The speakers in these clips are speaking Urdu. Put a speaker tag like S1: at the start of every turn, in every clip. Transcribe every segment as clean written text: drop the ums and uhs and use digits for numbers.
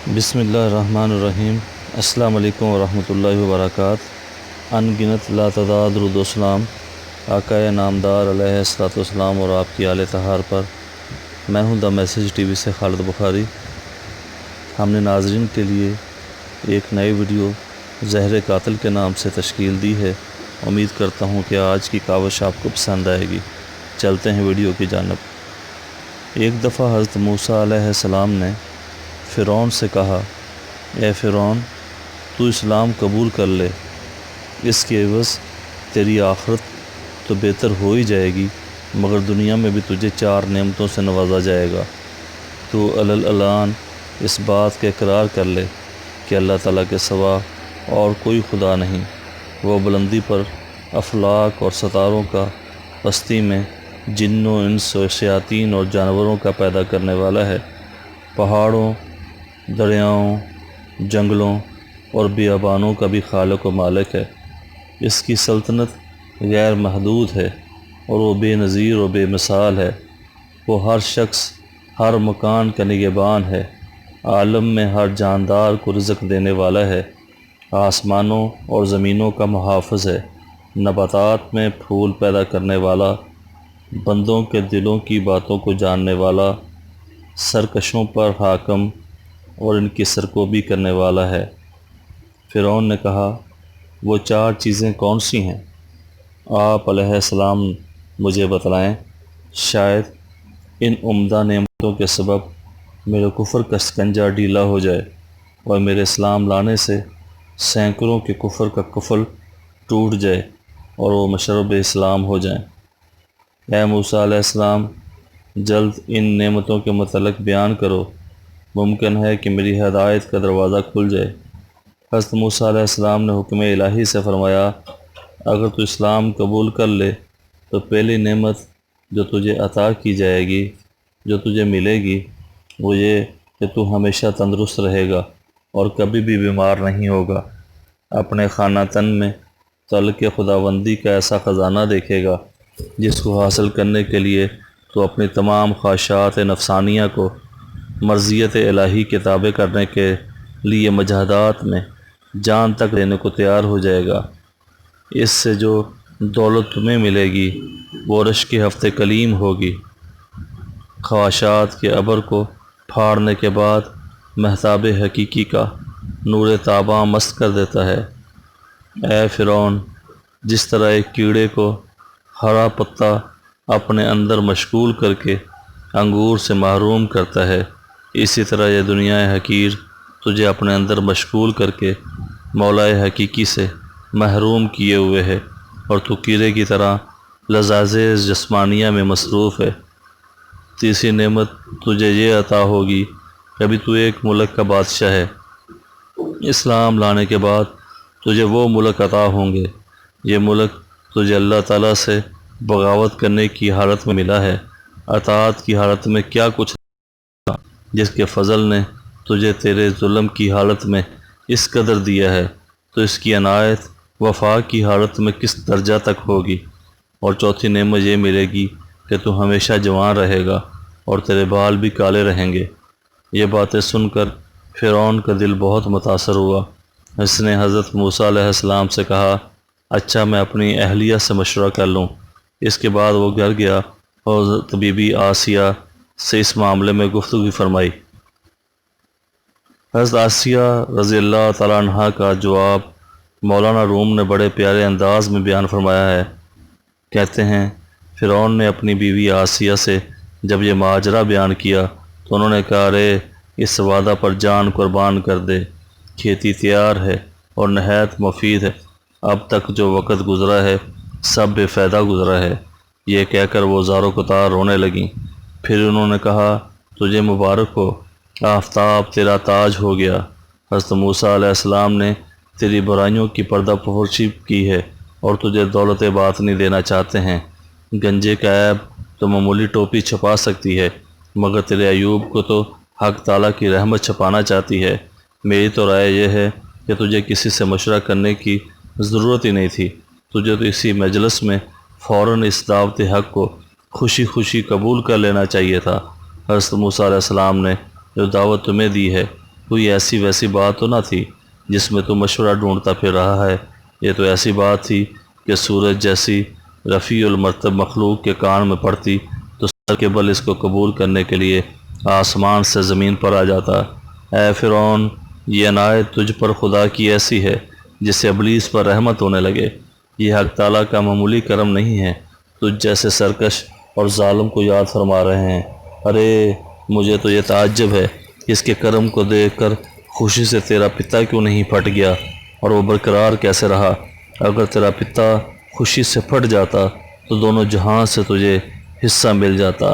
S1: بسم اللہ الرحمن الرحیم۔ السلام علیکم ورحمۃ اللہ وبرکاتہ۔ ان گنت لا تعداد درود و سلام آقا نامدار علیہ الصلوۃ والسلام اور آپ کی آل طہار پر۔ میں ہوں دا میسیج ٹی وی سے خالد بخاری۔ ہم نے ناظرین کے لیے ایک نئی ویڈیو زہر قاتل کے نام سے تشکیل دی ہے۔ امید کرتا ہوں کہ آج کی کاوش آپ کو پسند آئے گی۔ چلتے ہیں ویڈیو کی جانب۔ ایک دفعہ حضرت موسیٰ علیہ السلام نے فرعون سے کہا، اے فرعون، تو اسلام قبول کر لے، اس کے عوض تیری آخرت تو بہتر ہو ہی جائے گی، مگر دنیا میں بھی تجھے 4 نعمتوں سے نوازا جائے گا۔ تو الان اس بات کا اقرار کر لے کہ اللہ تعالیٰ کے سوا اور کوئی خدا نہیں۔ وہ بلندی پر افلاک اور ستاروں کا، پستی میں جنوں انس و شیاطین اور جانوروں کا پیدا کرنے والا ہے، پہاڑوں، دریاؤں، جنگلوں اور بیابانوں کا بھی خالق و مالک ہے۔ اس کی سلطنت غیر محدود ہے اور وہ بے نظیر و بے مثال ہے۔ وہ ہر شخص، ہر مکان کا نگہبان ہے، عالم میں ہر جاندار کو رزق دینے والا ہے، آسمانوں اور زمینوں کا محافظ ہے، نباتات میں پھول پیدا کرنے والا، بندوں کے دلوں کی باتوں کو جاننے والا، سرکشوں پر حاکم اور ان کی سرکوبی کرنے والا ہے۔ فرعون نے کہا، وہ 4 چیزیں کون سی ہیں؟ آپ علیہ السلام مجھے بتلائیں، شاید ان عمدہ نعمتوں کے سبب میرے کفر کا سکنجہ ڈھیلا ہو جائے اور میرے اسلام لانے سے سینکڑوں کے کفر کا قفل ٹوٹ جائے اور وہ مشرب اسلام ہو جائیں۔ اے موسیٰ علیہ السلام، جلد ان نعمتوں کے متعلق بیان کرو، ممکن ہے کہ میری ہدایت کا دروازہ کھل جائے۔ حضرت موسیٰ علیہ السلام نے حکم الہی سے فرمایا، اگر تو اسلام قبول کر لے تو پہلی نعمت جو تجھے عطا کی جائے گی، جو تجھے ملے گی، وہ یہ کہ تو ہمیشہ تندرست رہے گا اور کبھی بھی بیمار نہیں ہوگا۔ اپنے خانہ تن میں تعلق خداوندی کا ایسا خزانہ دیکھے گا جس کو حاصل کرنے کے لیے تو اپنی تمام خواہشات نفسانیہ کو مرضیت الہی کے تابع کرنے کے لیے مجاہدات میں جان تک دینے کو تیار ہو جائے گا۔ اس سے جو دولت تمہیں ملے گی وہ عرش کے ہفتے کلیم ہوگی۔ خواہشات کے ابر کو پھاڑنے کے بعد مہتاب حقیقی کا نور تاباں مست کر دیتا ہے۔ اے فرعون، جس طرح ایک کیڑے کو ہرا پتا اپنے اندر مشغول کر کے انگور سے محروم کرتا ہے، اسی طرح یہ دنیا حقیر تجھے اپنے اندر مشغول کر کے مولا حقیقی سے محروم کیے ہوئے ہے اور تو کیڑے کی طرح لذاذ جسمانیہ میں مصروف ہے۔ تیسری نعمت تجھے یہ عطا ہوگی کہ ابھی تو ایک ملک کا بادشاہ ہے۔ اسلام لانے کے بعد تجھے وہ ملک عطا ہوں گے۔ یہ ملک تجھے اللہ تعالیٰ سے بغاوت کرنے کی حالت میں ملا ہے، اطاعت کی حالت میں کیا کچھ جس کے فضل نے تجھے تیرے ظلم کی حالت میں اس قدر دیا ہے، تو اس کی عنایت وفا کی حالت میں کس درجہ تک ہوگی۔ اور چوتھی نعمت یہ ملے گی کہ تو ہمیشہ جوان رہے گا اور تیرے بال بھی کالے رہیں گے۔ یہ باتیں سن کر فرعون کا دل بہت متاثر ہوا۔ اس نے حضرت موسیٰ علیہ السلام سے کہا، اچھا میں اپنی اہلیہ سے مشورہ کر لوں۔ اس کے بعد وہ گھر گیا اور حضرت بی بی آسیہ سے اس معاملے میں گفتگو فرمائی۔ حضرت آسیہ رضی اللہ تعالیٰ عنہ کا جواب مولانا روم نے بڑے پیارے انداز میں بیان فرمایا ہے۔ کہتے ہیں، فرعون نے اپنی بیوی آسیہ سے جب یہ ماجرا بیان کیا تو انہوں نے کہا، رے اس وعدہ پر جان قربان کر دے، کھیتی تیار ہے اور نہایت مفید ہے، اب تک جو وقت گزرا ہے سب بے فائدہ گزرا ہے۔ یہ کہہ کر وہ زار و قطار رونے لگیں۔ پھر انہوں نے کہا، تجھے مبارک ہو، آفتاب تیرا تاج ہو گیا۔ حضرت موسیٰ علیہ السلام نے تیری برائیوں کی پردہ پوشی کی ہے اور تجھے دولت باطنی دینا چاہتے ہیں۔ گنجے کا عیب تو معمولی ٹوپی چھپا سکتی ہے، مگر تیرے عیوب کو تو حق تعالیٰ کی رحمت چھپانا چاہتی ہے۔ میری تو رائے یہ ہے کہ تجھے کسی سے مشورہ کرنے کی ضرورت ہی نہیں تھی، تجھے تو اسی مجلس میں فوراً اس دعوت حق کو خوشی خوشی قبول کر لینا چاہیے تھا۔ حضرت موسیٰ علیہ السلام نے جو دعوت تمہیں دی ہے کوئی ایسی ویسی بات تو نہ تھی جس میں تو مشورہ ڈھونڈتا پھر رہا ہے۔ یہ تو ایسی بات تھی کہ سورج جیسی رفیع المرتب مخلوق کے کان میں پڑتی تو سر کے بل اس کو قبول کرنے کے لیے آسمان سے زمین پر آ جاتا۔ اے فرعون، یہ عنایت تجھ پر خدا کی ایسی ہے جس سے ابلیس پر رحمت ہونے لگے۔ یہ حق تعالیٰ کا معمولی کرم نہیں ہے، تجھ جیسے سرکش اور ظالم کو یاد فرما رہے ہیں۔ ارے مجھے تو یہ تعجب ہے کہ اس کے کرم کو دیکھ کر خوشی سے تیرا پتا کیوں نہیں پھٹ گیا اور وہ برقرار کیسے رہا؟ اگر تیرا پتا خوشی سے پھٹ جاتا تو دونوں جہاں سے تجھے حصہ مل جاتا،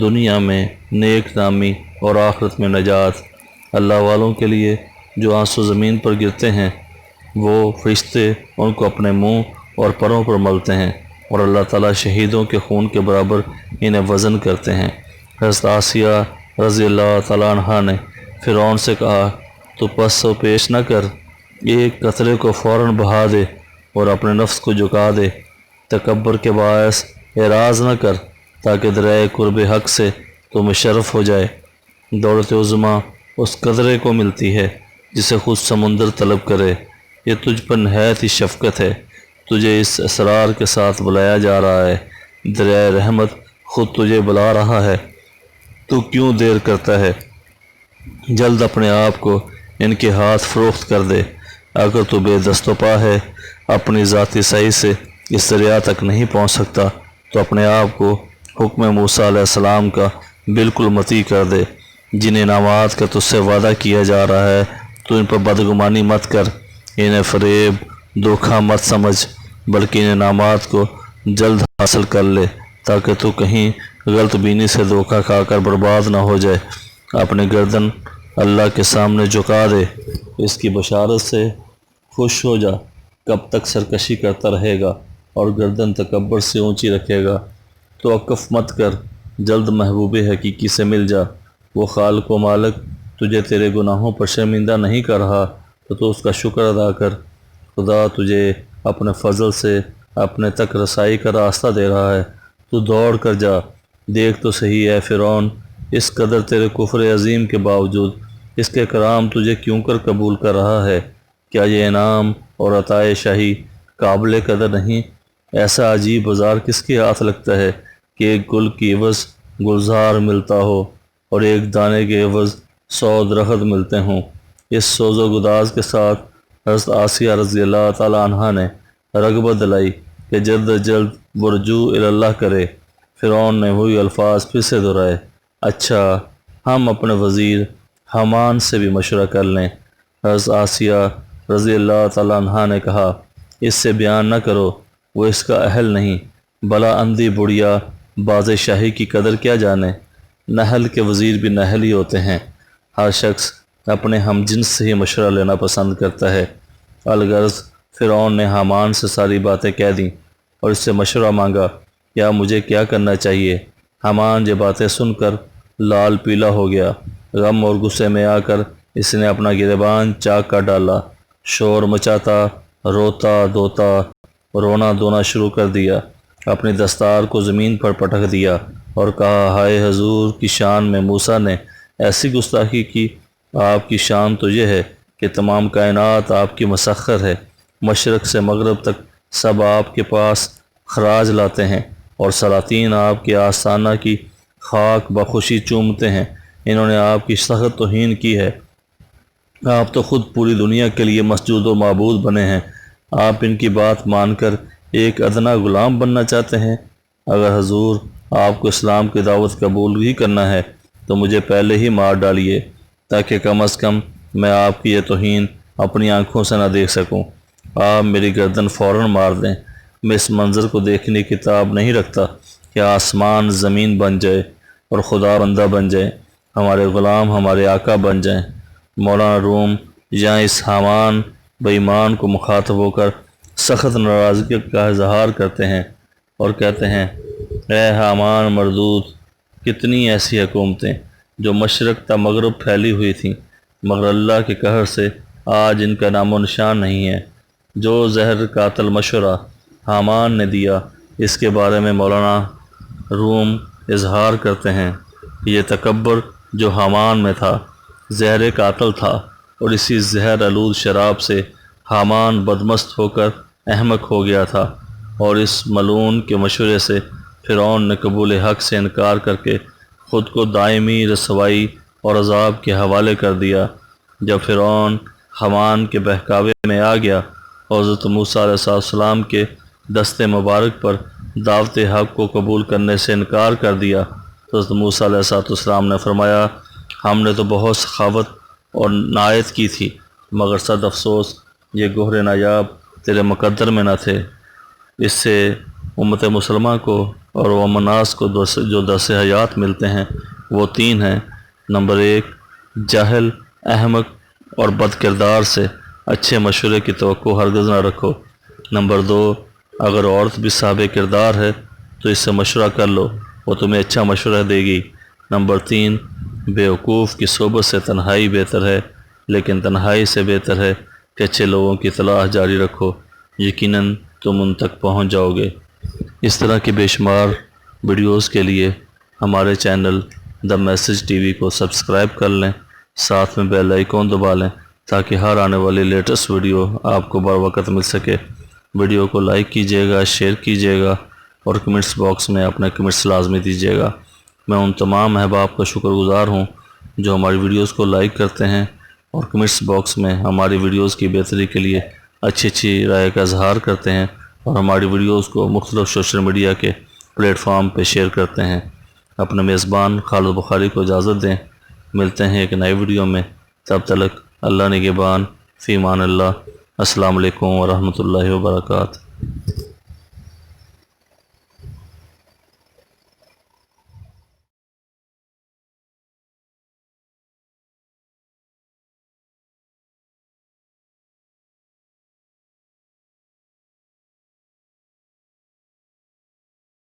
S1: دنیا میں نیک نامی اور آخرت میں نجات۔ اللہ والوں کے لیے جو آنسو زمین پر گرتے ہیں وہ فرشتے ان کو اپنے منہ اور پروں پر ملتے ہیں، اور اللہ تعالیٰ شہیدوں کے خون کے برابر انہیں وزن کرتے ہیں۔ حضرت آسیہ رضی اللہ تعالیٰ عنہ نے فرعون سے کہا، تو پس و پیش نہ کر، ایک قطرے کو فوراً بہا دے اور اپنے نفس کو جھکا دے، تکبر کے باعث اعراض نہ کر تاکہ درائے قرب حق سے تو مشرف ہو جائے۔ دولت عظمیٰ اس قطرے کو ملتی ہے جسے خود سمندر طلب کرے۔ یہ تجھ پر نہایت ہی شفقت ہے، تجھے اس اسرار کے ساتھ بلایا جا رہا ہے، دریائے رحمت خود تجھے بلا رہا ہے، تو کیوں دیر کرتا ہے؟ جلد اپنے آپ کو ان کے ہاتھ فروخت کر دے۔ اگر تو بے دست و پا ہے، اپنی ذاتی صحیح سے اس دریا تک نہیں پہنچ سکتا تو اپنے آپ کو حکم موسیٰ علیہ السلام کا بالکل مطیع کر دے۔ جن انعامات کا تجھ سے وعدہ کیا جا رہا ہے تو ان پر بدگمانی مت کر، انہیں فریب دھوکہ مت سمجھ، بلکہ ان انعامات کو جلد حاصل کر لے تاکہ تو کہیں غلط بینی سے دھوکہ کھا کر برباد نہ ہو جائے۔ اپنے گردن اللہ کے سامنے جھکا دے، اس کی بشارت سے خوش ہو جا۔ کب تک سرکشی کرتا رہے گا اور گردن تکبر سے اونچی رکھے گا؟ تو وقف مت کر، جلد محبوب حقیقی سے مل جا۔ وہ خالق و مالک تجھے تیرے گناہوں پر شرمندہ نہیں کر رہا تو اس کا شکر ادا کر۔ خدا تجھے اپنے فضل سے اپنے تک رسائی کا راستہ دے رہا ہے، تو دوڑ کر جا۔ دیکھ تو صحیح اے فرعون، اس قدر تیرے کفر عظیم کے باوجود اس کے کرام تجھے کیوں کر قبول کر رہا ہے؟ کیا یہ انعام اور عطائے شاہی قابل قدر نہیں؟ ایسا عجیب بازار کس کے ہاتھ لگتا ہے کہ ایک گل کی عوض گلزار ملتا ہو اور ایک دانے کے عوض 100 درخت ملتے ہوں؟ اس سوز و گداز کے ساتھ حضرت آسیہ رضی اللہ تعالیٰ عنہ نے رغبت دلائی کہ جلد از جلد وہ رجوع اللہ کرے۔ فرعون نے وہی الفاظ پھر سے دہرائے، اچھا ہم اپنے وزیر حامان سے بھی مشورہ کر لیں۔ حضرت آسیہ رضی اللہ تعالیٰ عنہ نے کہا، اس سے بیان نہ کرو، وہ اس کا اہل نہیں، بلا اندھی بڑھیا باز شاہی کی قدر کیا جانے۔ نحل کے وزیر بھی نحل ہی ہوتے ہیں، ہر شخص اپنے ہم جنس سے ہی مشورہ لینا پسند کرتا ہے۔ الغرض فرعون نے حامان سے ساری باتیں کہہ دیں اور اس سے مشورہ مانگا، کیا مجھے کیا کرنا چاہیے؟ حامان یہ باتیں سن کر لال پیلا ہو گیا، غم اور غصے میں آ کر اس نے اپنا گریبان چاک کر ڈالا، شور مچاتا، روتا دوتا، رونا دھونا شروع کر دیا، اپنی دستار کو زمین پر پٹک دیا اور کہا، ہائے حضور کی شان میں موسیٰ نے ایسی گستاخی کی۔ آپ کی شان تو یہ ہے کہ تمام کائنات آپ کی مسخر ہے، مشرق سے مغرب تک سب آپ کے پاس خراج لاتے ہیں اور سلاطین آپ کے آستانہ کی خاک بخوشی چومتے ہیں۔ انہوں نے آپ کی سخت توہین کی ہے، آپ تو خود پوری دنیا کے لیے مسجود و معبود بنے ہیں، آپ ان کی بات مان کر ایک ادنا غلام بننا چاہتے ہیں۔ اگر حضور آپ کو اسلام کی دعوت قبول ہی کرنا ہے تو مجھے پہلے ہی مار ڈالیے تاکہ کم از کم میں آپ کی یہ توہین اپنی آنکھوں سے نہ دیکھ سکوں۔ آپ میری گردن فوراً مار دیں، میں اس منظر کو دیکھنے کی تاب نہیں رکھتا کہ آسمان زمین بن جائے اور خدا بندہ بن جائے، ہمارے غلام ہمارے آقا بن جائیں۔ مولانا روم یہاں اس حامان بے ایمان کو مخاطب ہو کر سخت ناراضگی کا اظہار کرتے ہیں اور کہتے ہیں، اے حامان مردود، کتنی ایسی حکومتیں جو مشرق تا مغرب پھیلی ہوئی تھیں، مگر اللہ کے قہر سے آج ان کا نام و نشان نہیں ہے۔ جو زہر قاتل مشورہ حامان نے دیا، اس کے بارے میں مولانا روم اظہار کرتے ہیں کہ یہ تکبر جو حامان میں تھا زہر قاتل تھا، اور اسی زہر آلود شراب سے حامان بدمست ہو کر احمق ہو گیا تھا، اور اس ملعون کے مشورے سے فرعون نے قبول حق سے انکار کر کے خود کو دائمی رسوائی اور عذاب کے حوالے کر دیا۔ جب فرعون حامان کے بہکاوے میں آ گیا اور حضرت موسیٰ علیہ السلام کے دست مبارک پر دعوت حق کو قبول کرنے سے انکار کر دیا، تو حضرت موسیٰ علیہ السلام نے فرمایا، ہم نے تو بہت سخاوت اور نایت کی تھی، مگر صد افسوس یہ گوہر نایاب تیرے مقدر میں نہ تھے۔ اس سے امت مسلمہ کو اور عوام الناس کو جو درس حیات ملتے ہیں وہ تین ہیں۔ نمبر 1، جاہل، احمق اور بد کردار سے اچھے مشورے کی توقع ہرگز نہ رکھو۔ نمبر 2، اگر عورت بھی صاحب کردار ہے تو اس سے مشورہ کر لو، وہ تمہیں اچھا مشورہ دے گی۔ نمبر 3، بیوقوف کی صحبت سے تنہائی بہتر ہے، لیکن تنہائی سے بہتر ہے کہ اچھے لوگوں کی تلاش جاری رکھو، یقیناً تم ان تک پہنچ جاؤ گے۔ اس طرح کی بے شمار ویڈیوز کے لیے ہمارے channel the message T V کو سبسکرائب کر لیں، ساتھ میں بیل آئیکن دبا لیں تاکہ ہر آنے والی لیٹسٹ ویڈیو آپ کو بر وقت مل سکے۔ ویڈیو کو لائک کیجیے گا، شیئر کیجیے گا، اور کمنٹس باکس میں اپنے کمنٹس لازمی دیجیے گا۔ میں ان تمام احباب کا شکر گزار ہوں جو ہماری ویڈیوز کو لائک کرتے ہیں اور کمنٹس باکس میں ہماری ویڈیوز کی بہتری کے لیے اچھی رائے کا اظہار کرتے ہیں، اور ہماری ویڈیوز کو مختلف سوشل میڈیا کے پلیٹ فارم پہ شیئر کرتے ہیں۔ اپنے میزبان خالد بخاری کو اجازت دیں، ملتے ہیں ایک نئی ویڈیو میں، تب تک اللہ نگہبان، فی امان اللہ۔ السلام علیکم ورحمۃ اللہ وبرکاتہ۔